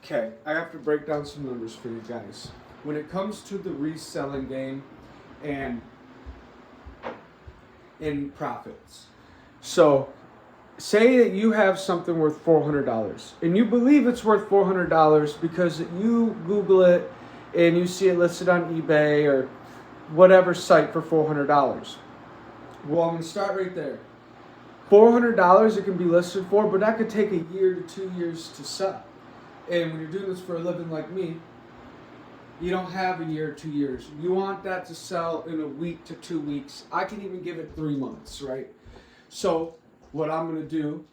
Okay, I have to break down some numbers for you guys. When it comes to the reselling game and in profits. So, say that you have something worth $400 and you believe it's worth $400 because you Google it and you see it listed on eBay or whatever site for $400. Well, I'm going to start right there. $400 it can be listed for, but that could take a year to 2 years to sell. And when you're doing this for a living like me, you don't have a year or 2 years. You want that to sell in a week to 2 weeks. I can even give it 3 months, right? So what I'm going to do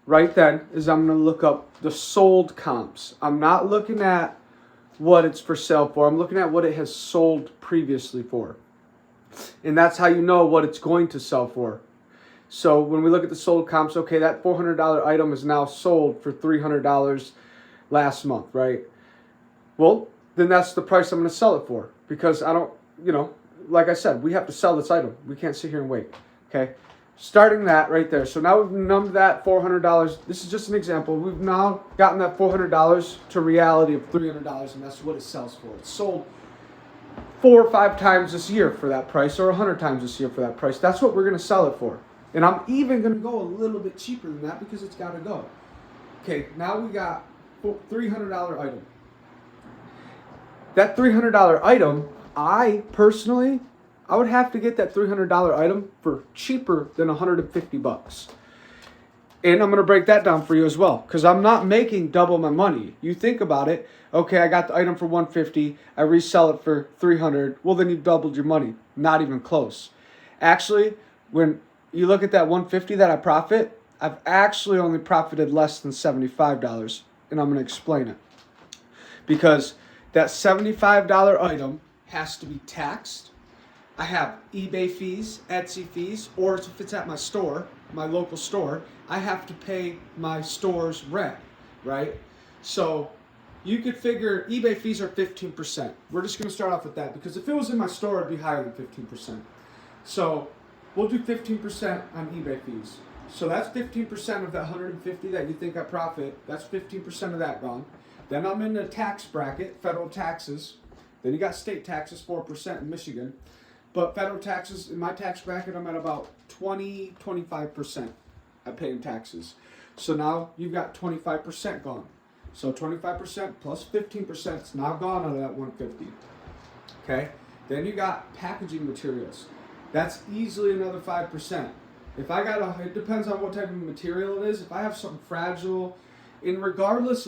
right then is I'm going to look up the sold comps. I'm not looking at what it's for sale for. I'm looking at what it has sold previously for. And that's how you know what it's going to sell for. So when we look at the sold comps, okay, that $400 item is now sold for $300 last month, right? Well, then that's the price I'm going to sell it for, because I don't, like I said, we have to sell this item. We can't sit here and wait, okay? Starting that right there. So now we've numbed that $400. This is just an example. We've now gotten that $400 to reality of $300, and that's what it sells for. It's sold 4 or 5 times this year for that price, or 100 times this year for that price. That's what we're going to sell it for. And I'm even going to go a little bit cheaper than that because it's got to go. Okay, now we got $300 item. That $300 item, I personally, I would have to get that $300 item for cheaper than $150. And I'm going to break that down for you as well, because I'm not making double my money. You think about it. Okay, I got the item for $150. I resell it for $300. Well, then you doubled your money. Not even close. Actually, when you look at that $150 that I profit, I've actually only profited less than $75. And I'm going to explain it. Because that $75 item has to be taxed. I have eBay fees, Etsy fees, or if it's at my store, my local store, I have to pay my store's rent, right? So you could figure eBay fees are 15%. We're just going to start off with that, because if it was in my store, it'd be higher than 15%. So we'll do 15% on eBay fees. So that's 15% of that 150 that you think I profit. That's 15% of that gone. Then I'm in the tax bracket, federal taxes. Then you got state taxes, 4% in Michigan. But federal taxes, in my tax bracket, I'm at about 25% I pay in taxes. So now you've got 25% gone. So 25% plus 15% is now gone out of that 150. Okay? Then you got packaging materials. That's easily another 5%. If I got it depends on what type of material it is. If I have something fragile, and regardless